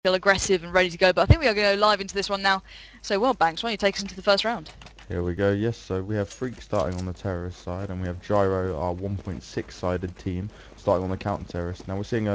feel aggressive and ready to go. But I think we are going to go live into this one now. So, well, Banks, why don't you take us into the first round? Here we go, yes, so we have Freak starting on the terrorist side, and we have Gyro, our 1.6 sided team, starting on the counter-terrorist. Now we're seeing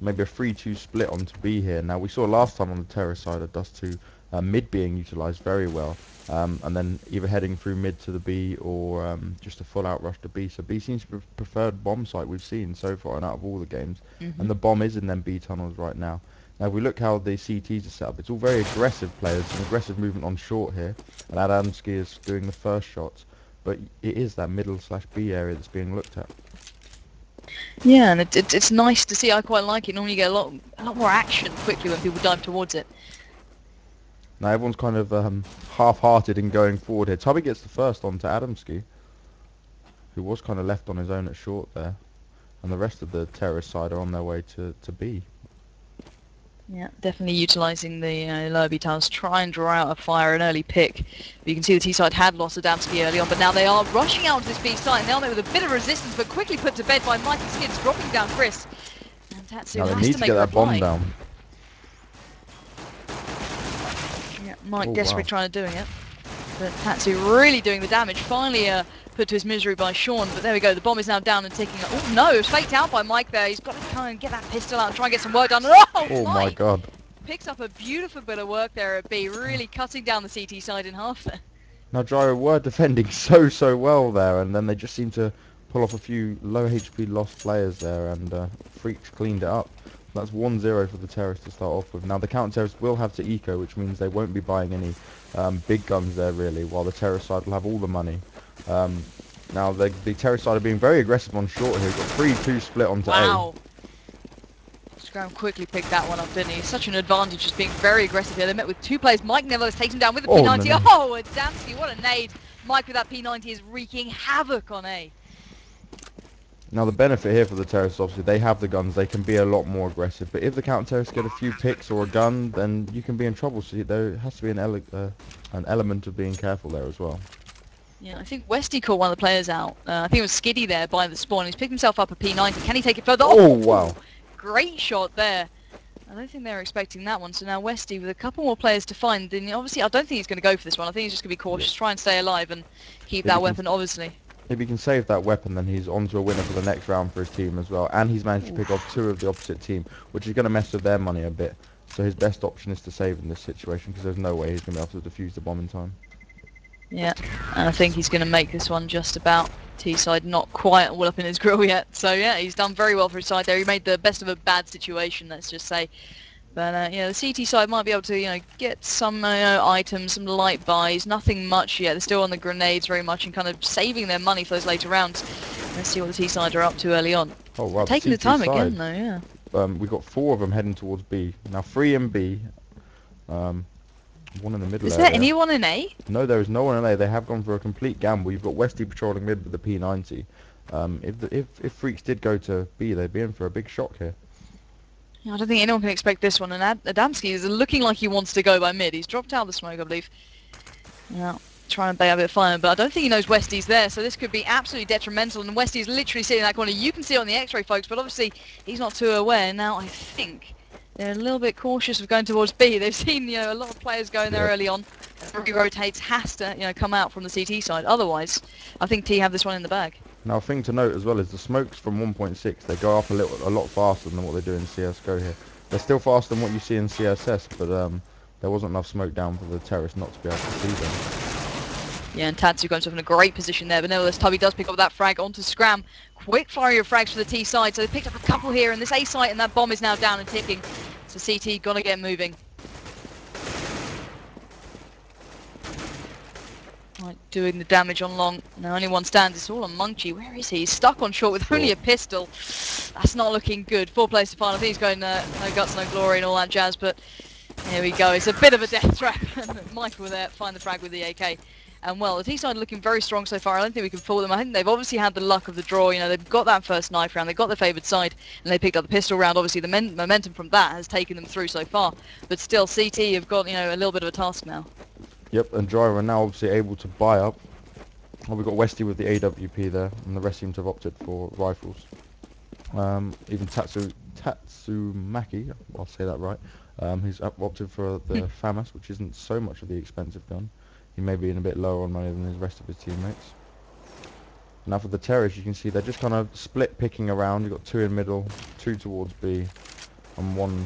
maybe a 3-2 split onto B here. Now we saw last time on the terrorist side of Dust 2, mid being utilised very well, and then either heading through mid to the B or just a full out rush to B. So B seems to be the preferred bomb site we've seen so far and out of all the games, and the bomb is in them B tunnels right now. Now if we look how the CTs are set up, it's all very aggressive players, some aggressive movement on short here, and Adamski is doing the first shots, but it is that middle/B area that's being looked at. Yeah, and it's nice to see. I quite like it. Normally you get a lot more action quickly when people dive towards it. Now everyone's kind of half-hearted in going forward here. Tubby gets the first on to Adamski, who was kind of left on his own at short there, and the rest of the terrorist side are on their way to B. Yeah, definitely utilising the lower B tiles, try and draw out a fire, an early pick. But you can see the T side had lost Adamski early on, but now they are rushing out to this B side, and they're met with a bit of resistance, but quickly put to bed by Mikey Skids, dropping down Chris. And Tatsu Now they has need to to make get a that reply. bomb down. Yeah, Mike Oh, desperately wow. trying to doing it, but Tatsu really doing the damage. Finally put to his misery by Sean, but there we go, the bomb is now down and ticking. Oh no, it was faked out by Mike there. He's got to kind of get that pistol out and try and get some work done. Oh, Oh my Mike! god. Picks up a beautiful bit of work there at B, really cutting down the CT side in half there. Now Gyro were defending so well there, and then they just seemed to pull off a few low HP lost players there, and Freaks cleaned it up. That's 1-0 for the terrorists to start off with. Now the counter-terrorists will have to eco, which means they won't be buying any big guns there really, while the terrorist side will have all the money. Now the terrorist side are being very aggressive on short here. We've got 3-2 split onto Wow. Scram quickly picked that one up, didn't he? Such an advantage just being very aggressive here. They met with two players. Mike Neville has taken him down with the A. Oh, P90. no. Oh, Adamski, what a nade. Mike with that P90 is wreaking havoc on A. Now the benefit here for the terrorists, obviously, they have the guns, they can be a lot more aggressive. But if the counter-terrorists get a few picks or a gun, then you can be in trouble. So there has to be an element of being careful there as well. Yeah, I think Westy caught one of the players out. I think it was Skiddy there by the spawn. He's picked himself up a P90. Can he take it further? Oh, wow. Great shot there. I don't think they were expecting that one. So now Westy with a couple more players to find. Then obviously, I don't think he's going to go for this one. I think he's just going to be cautious, try and stay alive and keep that weapon, obviously. If he can save that weapon, then he's on to a winner for the next round for his team as well. And he's managed to pick off two of the opposite team, which is going to mess with their money a bit. So his best option is to save in this situation, because there's no way he's going to be able to defuse the bomb in time. Yeah, and I think he's going to make this one just about. T-side not quite all up in his grill yet. So yeah, he's done very well for his side there. He made the best of a bad situation, let's just say. But the CT side might be able to, get some items, some light buys. Nothing much yet. They're still on the grenades very much and kind of saving their money for those later rounds. Let's see what the T side are up to early on. Oh wow, Taking the time again though, yeah. We've got 4 of them heading towards B. Now 3 in B. One in the middle Is area. there anyone in A? No, there is no one in A. They have gone for a complete gamble. You've got Westy patrolling mid with the P90. If Freaks did go to B, they'd be in for a big shock here. Yeah, I don't think anyone can expect this one. And Adamski is looking like he wants to go by mid. He's dropped out of the smoke, I believe. Yeah, trying to bait a bit of fire, but I don't think he knows Westy's there, so this could be absolutely detrimental. And Westy's literally sitting in that corner. You can see it on the X-ray, folks, but obviously he's not too aware. Now I think they're a little bit cautious of going towards B. They've seen a lot of players going there early on. Everybody rotates, has to come out from the CT side. Otherwise, I think T have this one in the bag. Now, a thing to note as well is the smokes from 1.6. They go up a lot faster than what they do in CS:GO here. They're still faster than what you see in CSS, but there wasn't enough smoke down for the terrorists not to be able to see them. Yeah, and Tatsu got himself in a great position there, but nevertheless, Tubby does pick up that frag onto Scram. Quick flurry of frags for the T side, so they picked up a couple here, and this A site and that bomb is now down and ticking. So CT gotta get moving. Right, doing the damage on long. Now only one stands, it's all on Munchie. Where is he? He's stuck on short with only a pistol. That's not looking good. 4 players to final. I think he's going no guts, no glory and all that jazz, but here we go. It's a bit of a death trap. Michael there, find the frag with the AK. And well, the T-side looking very strong so far. I don't think we can fool them. I think they've obviously had the luck of the draw. They've got that first knife round. They've got the favoured side. And they picked up the pistol round. Obviously, the momentum from that has taken them through so far. But still, CT have got, a little bit of a task now. Yep, and Gyro are now obviously able to buy up. Well, we've got Westy with the AWP there, and the rest seem to have opted for rifles. Even Tatsumaki, I'll say that right, He's opted for the FAMAS, which isn't so much of the expensive gun. He may be in a bit lower on money than the rest of his teammates. Now for the terrorists, you can see they're just kind of split picking around. You've got two in middle, two towards B, and one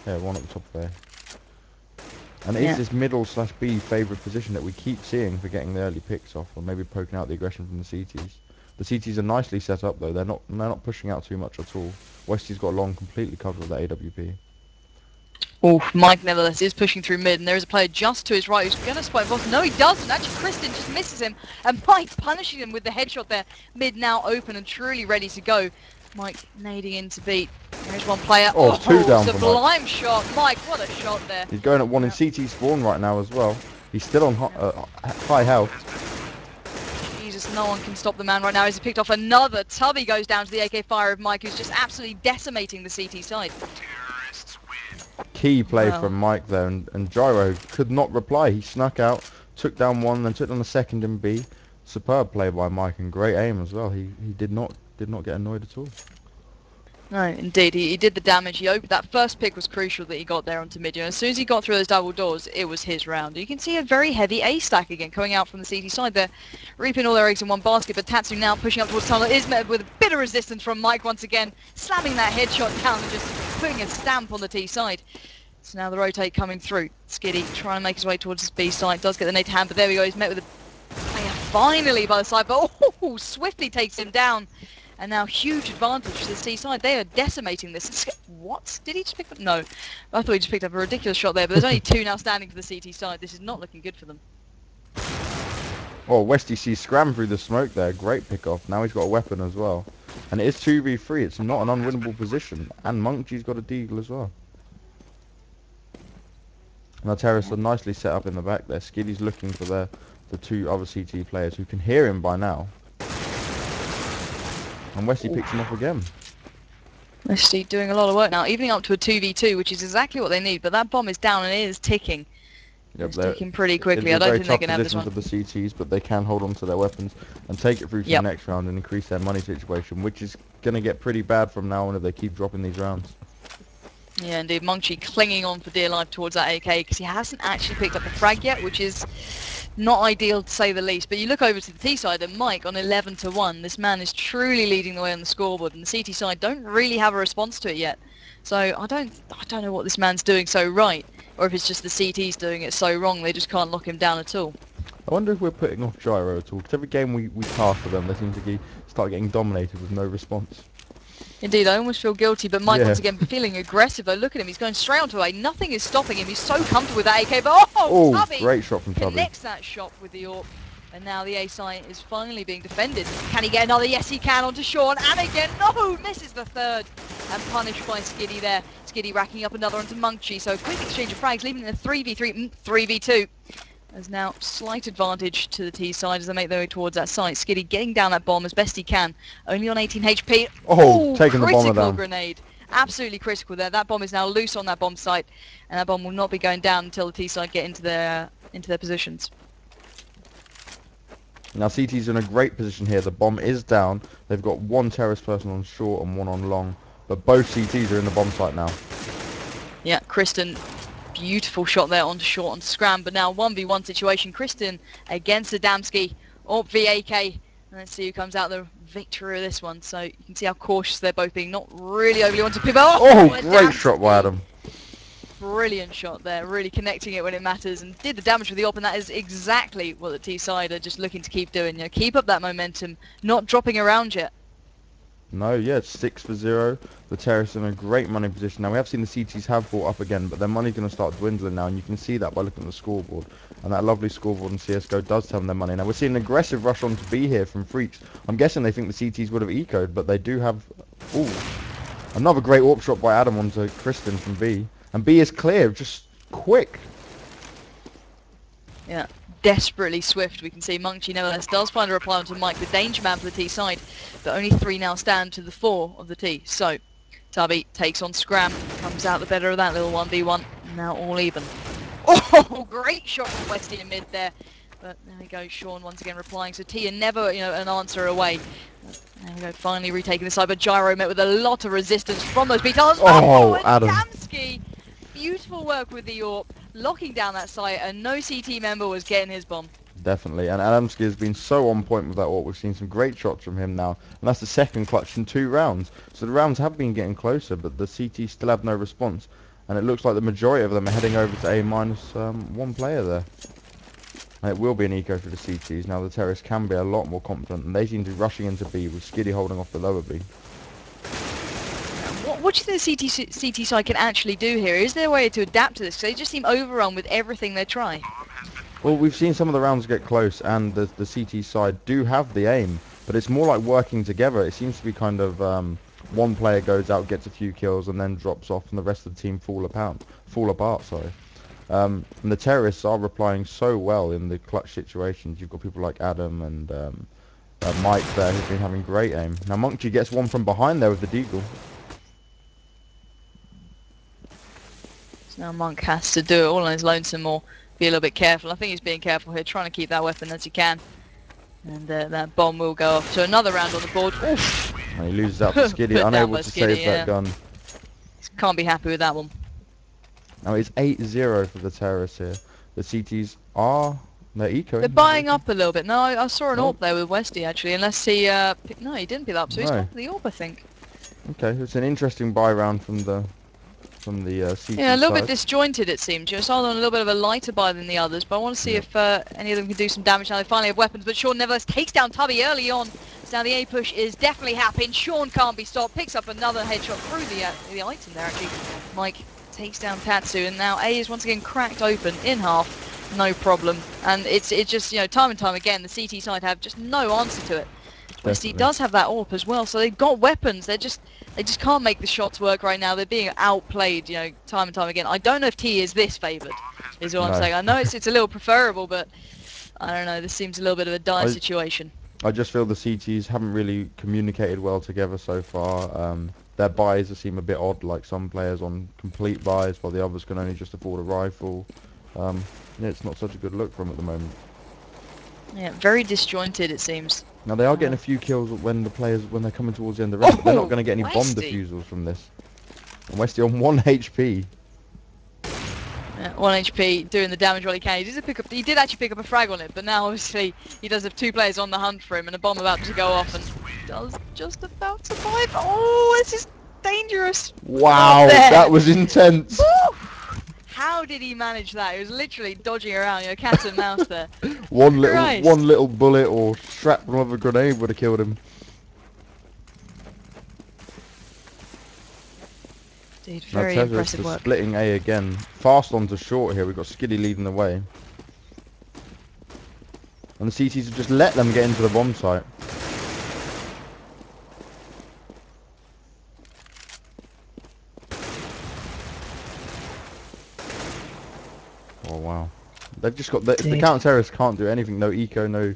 at the top there. And it is this middle slash B favourite position that we keep seeing for getting the early picks off, or maybe poking out the aggression from the CTs. The CTs are nicely set up though. They're not pushing out too much at all. Westy's got long completely covered with that AWP. Oh, Mike nevertheless is pushing through mid, and there is a player just to his right who's going to spot Voss. No, he doesn't. Actually, Kristen just misses him, and Mike punishing him with the headshot there. Mid now open and truly ready to go. Mike nading in to beat. There's one player. Oh, two down for Mike. Sublime shot. Mike, what a shot there. He's going at one in CT spawn right now as well. He's still on high health. Jesus, no one can stop the man right now as he picked off another. Tubby goes down to the AK fire of Mike, who's just absolutely decimating the CT side. Key play from Mike there, and Gyro could not reply. He snuck out, took down one, then took down the second in B. Superb play by Mike, and great aim as well. He did not get annoyed at all. No, indeed, he did the damage. That first pick was crucial that he got there onto mid. As soon as he got through those double doors, it was his round. You can see a very heavy A stack again coming out from the CT side there, reaping all their eggs in one basket. But Tatsu now pushing up towards tunnel is met with a bit of resistance from Mike once again, slamming that headshot down and just putting a stamp on the T side. So now the rotate coming through. Skiddy trying to make his way towards his B side, does get the nade to hand, but there we go. He's met with a player finally by the side, but swiftly takes him down. And now huge advantage to the C side. They are decimating this. What? Did he just pick up? No. I thought he just picked up a ridiculous shot there, but there's only two now standing for the CT side. This is not looking good for them. Oh, Westy sees Scram through the smoke there. Great pick off. Now he's got a weapon as well. And it is 2v3. It's not an unwinnable position. And Monkey's got a deagle as well. Now terrorists are nicely set up in the back there. Skiddy's looking for the two other CT players who can hear him by now. And Wesley picks him up again. Wesley doing a lot of work now, evening up to a 2v2, which is exactly what they need. But that bomb is down and it is ticking. Yep, it's ticking pretty quickly. I don't think they can have this one. Of the CTs, but they can hold on to their weapons and take it through to the next round and increase their money situation, which is going to get pretty bad from now on if they keep dropping these rounds. Yeah, indeed. Munchie clinging on for dear life towards that AK because he hasn't actually picked up a frag yet, which is not ideal to say the least. But you look over to the T side and Mike on 11-1. This man is truly leading the way on the scoreboard, and the CT side don't really have a response to it yet. So I don't know what this man's doing so right, or if it's just the CTs doing it so wrong. They just can't lock him down at all. I wonder if we're putting off Gyro at all, because every game we cast for them, they seem to start getting dominated with no response. Indeed, I almost feel guilty, but Mike once again feeling aggressive though. Look at him, he's going straight onto A. Nothing is stopping him. He's so comfortable with that AK, but Tubby great shot from Tubby. Connects that shot with the AWP, and now the A site is finally being defended. Can he get another? Yes, he can onto Sean, and again, no, misses the third, and punished by Skiddy there. Skiddy racking up another onto Munchie, so a quick exchange of frags, leaving it a 3v3, 3v2. There's now slight advantage to the T side as they make their way towards that site. Skiddy getting down that bomb as best he can, only on 18 HP. Taking the bomber down. Critical grenade. Absolutely critical there. That bomb is now loose on that bomb site, and that bomb will not be going down until the T side get into their positions. Now CT's in a great position here. The bomb is down. They've got one terrorist person on short and one on long, but both CTs are in the bomb site now. Yeah, Kristen. Beautiful shot there onto short on Scram, but now 1v1 situation. Kristen against Adamski, or VAK. And let's see who comes out the victor of this one. So you can see how cautious they're both being. Not really overly wanted to pivot. Great shot by Adam. Brilliant shot there, really connecting it when it matters, and did the damage with the AWP, and that is exactly what the T side are just looking to keep doing. Keep up that momentum, not dropping around yet. No, yeah, it's 6-0. The terrorists are in a great money position. Now, we have seen the CTs have bought up again, but their money's going to start dwindling now, and you can see that by looking at the scoreboard. And that lovely scoreboard in CSGO does tell them their money. Now, we're seeing an aggressive rush on to B here from Freaks. I'm guessing they think the CTs would have ecoed, but they do have... another great AWP shot by Adam onto Kristen from B. And B is clear, just quick. Yeah. Desperately swift. We can see Munchie nevertheless does find a reply onto Mike, the danger man for the T side, but only 3 now stand to the 4 of the T. So Tubby takes on Scram, comes out the better of that little 1v1, now all even. Great shot from Westy in mid there, but there we go, Sean once again replying. So T are never an answer away. There we go, finally retaking the side, but Gyro met with a lot of resistance from those B-towers. Adam. Adamski beautiful work with the AWP, locking down that site, and no CT member was getting his bomb. Definitely, and Adamski has been so on point with that AWP. We've seen some great shots from him now, and that's the second clutch in 2 rounds. So the rounds have been getting closer, but the CT still have no response, and it looks like the majority of them are heading over to A-1 player there. And it will be an eco for the CTs. Now the terrorists can be a lot more confident, and they seem to be rushing into B with Skiddy holding off the lower B. What do you think the CT side can actually do here? Is there a way to adapt to this? Because they just seem overrun with everything they try. Well, we've seen some of the rounds get close, and the CT side do have the aim, but it's more like working together. It seems to be kind of one player goes out, gets a few kills, and then drops off, and the rest of the team fall apart. Sorry. And the terrorists are replying so well in the clutch situations. You've got people like Adam and Mike there who've been having great aim. Now Monkey gets one from behind there with the deagle. So now Monk has to do it all on his lonesome or be a little bit careful. I think he's being careful here, trying to keep that weapon as he can. And that bomb will go off. So another round on the board. Oof. And he loses out to Skiddy, unable to save that gun. Can't be happy with that one. Now it's 8-0 for the terrorists here. The CTs are... they're eco. They're buying up a little bit. No, I saw an AWP there with Westy actually, unless he... no, he didn't pick that up, so he's gone for the AWP, I think. Okay, it's an interesting buy round from the CT Yeah, a little side. bit disjointed it seems. Just on a little bit of a lighter buy than the others, but I want to see if any of them can do some damage now. They finally have weapons, but Sean nevertheless takes down Tubby early on. So now the A push is definitely happening. Sean can't be stopped. Picks up another headshot through the item there actually. Mike takes down Tatsu, and now A is once again cracked open in half, no problem. And it's just, you know, time and time again the CT side have just no answer to it. Westy does have that AWP as well, so they've got weapons. They just can't make the shots work right now. They're being outplayed, you know, time and time again. I don't know if T is this favoured, is all I'm saying. I know it's a little preferable, but I don't know. This seems a little bit of a dire situation. I just feel the CTs haven't really communicated well together so far. Their buys seem a bit odd, like some players on complete buys, while the others can only just afford a rifle. Yeah, it's not such a good look for them at the moment. Yeah, very disjointed it seems. Now they are getting a few kills when they're coming towards the end of the round, but they're not going to get any bomb defusals from this. And Westy on 1 HP. Yeah, 1 HP, doing the damage while he can. He did actually pick up a frag on it, but now obviously he does have 2 players on the hunt for him, and a bomb about to go off, and does just about survive. Oh, this is dangerous. Wow, that was intense. Woo! How did he manage that? He was literally dodging around, you know, cat and mouse there. one little bullet or shrapnel of a grenade would have killed him. Dude, very impressive work. Splitting A again. Fast onto short here. We've got Skiddy leading the way. And the CTs have just let them get into the bomb site. Oh wow. They've just got... if the counter-terrorists can't do anything, no eco, no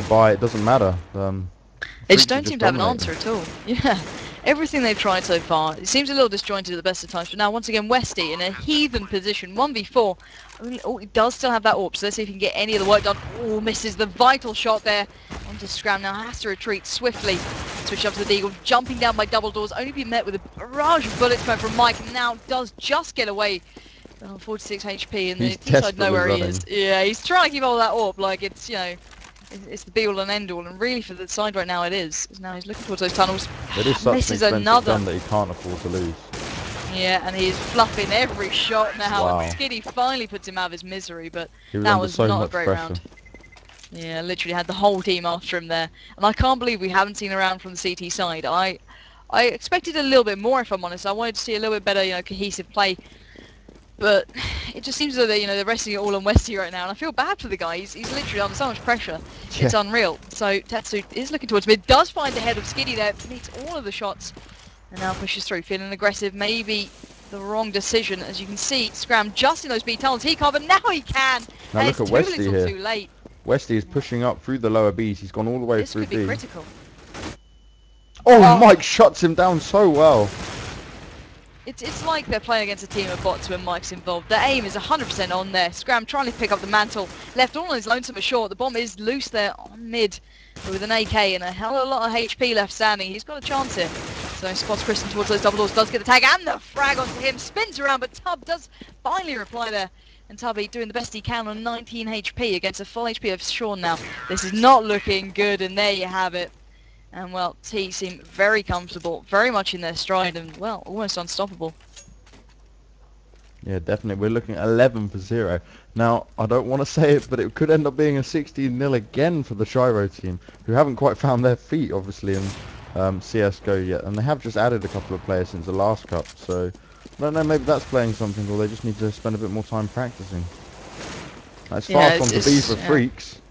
buy, it doesn't matter. They just don't seem to have an answer at all. Yeah. Everything they've tried so far, it seems a little disjointed at the best of times, but now once again Westy in a heathen position, 1v4. Oh, he does still have that AWP, so let's see if he can get any of the work done. Oh, misses the vital shot there. Onto Scram now, has to retreat swiftly. Switch up to the Deagle, jumping down by double doors, only be met with a barrage of bullets coming from Mike, and now does just get away. 46 HP, and the team side know where he is. Yeah, he's trying to keep all that AWP like it's, you know, it's the be-all and end-all, and really for the side right now it is. Now he's looking towards those tunnels. It is such an expensive gun that he can't afford to lose. Yeah, and he's fluffing every shot now. Wow. And Skiddy finally puts him out of his misery, but that was not a great round. Yeah, literally had the whole team after him there. And I can't believe we haven't seen a round from the CT side. I expected a little bit more, if I'm honest. I wanted to see a little bit better, you know, cohesive play. But it just seems that, you know, they're resting it all on Westy right now, and I feel bad for the guy. He's literally under so much pressure. Yeah. It's unreal. So Tatsu is looking towards mid, does find the head of Skiddy there, meets all of the shots, and now pushes through, feeling aggressive. Maybe the wrong decision, as you can see. Scram just in those B tunnels. He can't, but now he can. Now look at Westy here. Too late. Westy is pushing up through the lower Bs. He's gone all the way through B. This could be critical. Oh, Mike shuts him down so well. It's like they're playing against a team of bots when Mike's involved. Their aim is 100% on there. Scram trying to pick up the mantle. Left all on his lonesome but short. The bomb is loose there on mid. But with an AK and a hell of a lot of HP left standing, he's got a chance here. So spots Kristen towards those double doors, does get the tag and the frag onto him, spins around, but Tub does finally reply there. And Tubby doing the best he can on 19 HP against a full HP of Sean now. This is not looking good, and there you have it. And well, T seem very comfortable, very much in their stride, and well, almost unstoppable. Yeah, definitely. We're looking at 11-0. Now, I don't want to say it, but it could end up being a 16-0 again for the Gyro team, who haven't quite found their feet, obviously, in CSGO yet. And they have just added a couple of players since the last cup, so I don't know, maybe that's playing something, or they just need to spend a bit more time practicing. That's fast on to B for Freaks.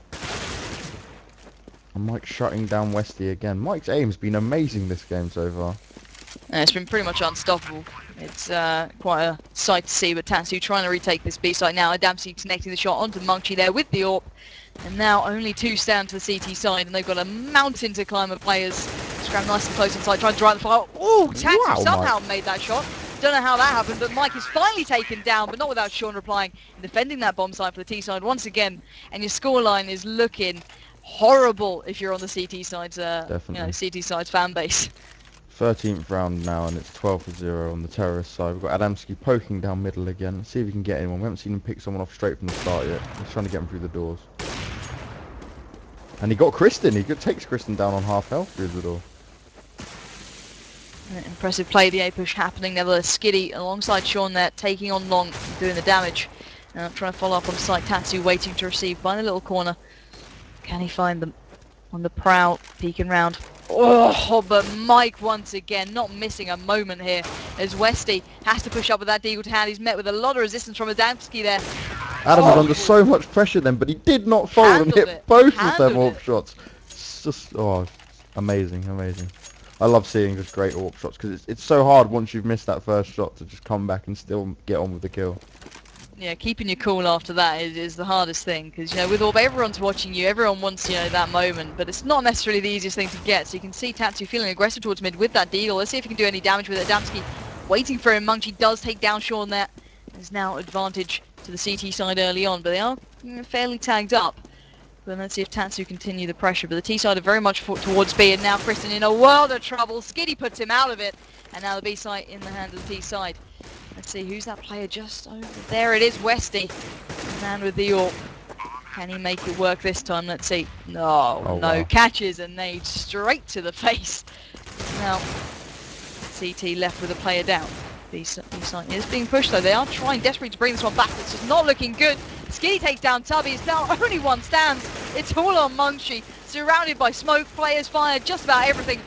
And Mike shutting down Westy again. Mike's aim's been amazing this game so far. It's been pretty much unstoppable. It's quite a sight to see, but Tatsu trying to retake this B site now. Adamski connecting the shot onto Munchie there with the AWP. And now only 2 stand to the CT side, and they've got a mountain to climb of players. Scram nice and close inside, trying to drive the fire. Oh, Tatsu somehow made that shot. Don't know how that happened, but Mike is finally taken down, but not without Sean replying and defending that bomb site for the T side once again. And your scoreline is looking horrible if you're on the CT side's, CT side's fan base. 13th round now, and it's 12-0 on the terrorist side. We've got Adamski poking down middle again. Let's see if we can get anyone. We haven't seen him pick someone off straight from the start yet. He's trying to get him through the doors. And he got Kristen. He takes Kristen down on half health through the door. Impressive play, the A push happening. Nevertheless, Skiddy alongside Sean there, taking on long, doing the damage. Trying to follow up on site. Tatsu waiting to receive by the little corner. Can he find them? On the prowl, peeking round. Oh, but Mike once again not missing a moment here as Westy has to push up with that deagle to hand. He's met with a lot of resistance from Adamski there. Adam was under so much pressure then, but he did not fold and hit both of them AWP shots. It's just, amazing, amazing. I love seeing just great AWP shots because it's so hard once you've missed that first shot to just come back and still get on with the kill. Yeah, keeping your cool after that is the hardest thing, because with AWP everyone's watching you, everyone wants that moment, but it's not necessarily the easiest thing to get. So you can see Tatsu feeling aggressive towards mid with that deagle. Let's see if he can do any damage with it. Adamski waiting for him. Munchie does take down Sean there. There's now advantage to the CT side early on, but they are fairly tagged up. But let's see if Tatsu continue the pressure. But the T side are very much towards B, and now Kristen in a world of trouble. Skiddy puts him out of it, and now the B side in the hand of the T side. Let's see, who's that player just over there? It is Westy, the man with the AWP. Can he make it work this time? Let's see. No, wow. Catches a nade straight to the face. Now, CT left with a player down. B side is being pushed though. They are trying desperately to bring this one back. It's just not looking good. Skiddy takes down Tubby. It's now only 1 stands. It's all on Munchie. Surrounded by smoke, players fired, just about everything.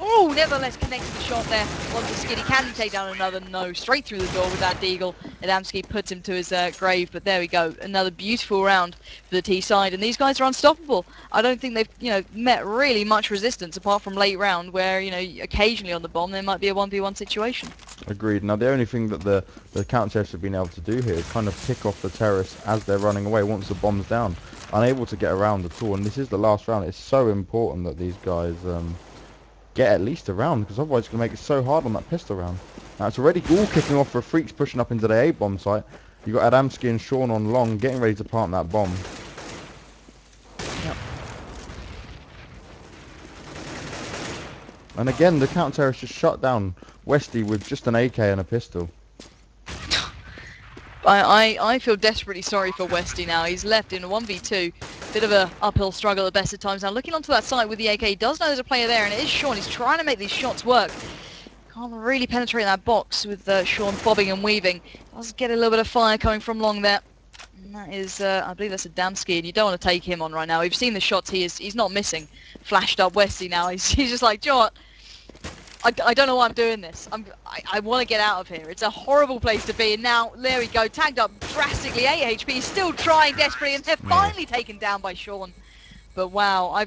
Oh, nevertheless connected the shot there onto Skiddy. Can he take down another? No, straight through the door with that deagle. Adamski puts him to his grave, but there we go. Another beautiful round for the T side, and these guys are unstoppable. I don't think they've, met really much resistance apart from late round, where occasionally on the bomb there might be a 1v1 situation. Agreed. Now the only thing that the counter-terrorists have been able to do here is kind of pick off the terrorists as they're running away once the bomb's down. Unable to get around at all, and this is the last round. It's so important that these guys get at least a round, because otherwise it's going to make it so hard on that pistol round. Now it's already all kicking off for Freaks pushing up into the A bomb site. You've got Adamski and Sean on long, getting ready to plant that bomb. Yep. And again, the counter-terrorists just shut down Westy with just an AK and a pistol. I feel desperately sorry for Westy now. He's left in a 1v2. Bit of a uphill struggle at best of times. Now looking onto that side with the AK, he does know there's a player there, and it is Sean. He's trying to make these shots work. Can't really penetrate that box with Sean bobbing and weaving. Does get a little bit of fire coming from long there. And that is, I believe that's Adamski, and you don't want to take him on right now. We've seen the shots. He's not missing. Flashed up Westy now. He's just like, "Do you know what? I don't know why I'm doing this. I want to get out of here. It's a horrible place to be." And now, there we go, tagged up drastically. 8 HP, still trying desperately, and they're finally taken down by Sean. But wow, I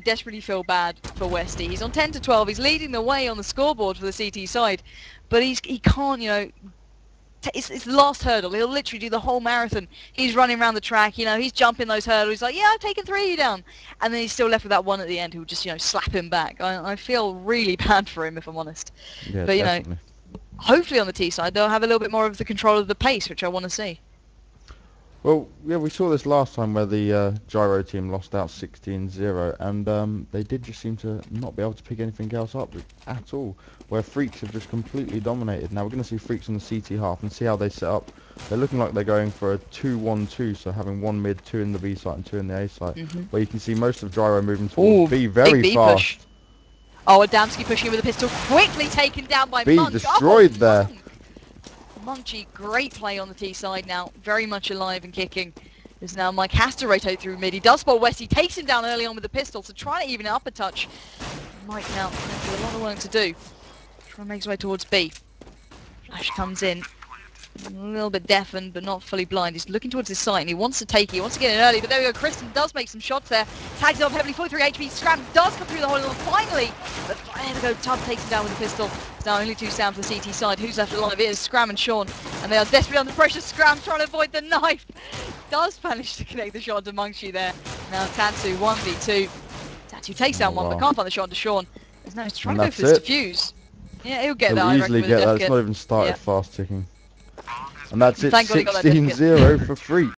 desperately feel bad for Westy. He's on 10-12. He's leading the way on the scoreboard for the CT side, but he can't, it's the last hurdle. He'll literally do the whole marathon. He's running around the track, he's jumping those hurdles. He's like, yeah, I've taken 3 of you down. And then he's still left with that one at the end who'll just, slap him back. I feel really bad for him, if I'm honest. Yeah, but, definitely. Hopefully on the T side, they'll have a little bit more of the control of the pace, which I want to see. Well, yeah, we saw this last time where the Gyro team lost out 16-0, and they did just seem to not be able to pick anything else up at all, where Freaks have just completely dominated. Now we're going to see Freaks on the CT half and see how they set up. They're looking like they're going for a 2-1-2, so having one mid, two in the B site and two in the A site, where you can see most of Gyro moving towards Ooh, B big very B push. fast. Oh, Adamski pushing with a pistol, quickly taken down by B Monk. Oh, destroyed there. Monk! Munchie, great play on the T side now, very much alive and kicking. As now Mike has to rotate through mid. He does spot West. He takes him down early on with the pistol to try to even it up a touch. Mike now has a lot of work to do. Trying to make his way towards B. Flash comes in. A little bit deafened, but not fully blind. He's looking towards his site, and he wants to take it. He wants to get in early, but there we go. Kristen does make some shots there. Tags it off heavily, 43 HP. Scram does come through the hole finally. But there we go. Tub takes him down with a pistol. It's now only two down for the CT side. Who's left alive? It is Scram and Sean, and they are desperately under pressure. Scram trying to avoid the knife. Does manage to connect the shot to Munchie there. Now Tatsu 1v2. Tatsu takes down one, but Wow. can't find the shot to Sean. There's no, he's trying And to go for that's this it. defuse. Yeah, he'll get He'll that, I reckon, easily with a get that. death It's kit. not even started Yeah. fast ticking. And that's it, Thank God he got that death kit. 16-0 for Freaks.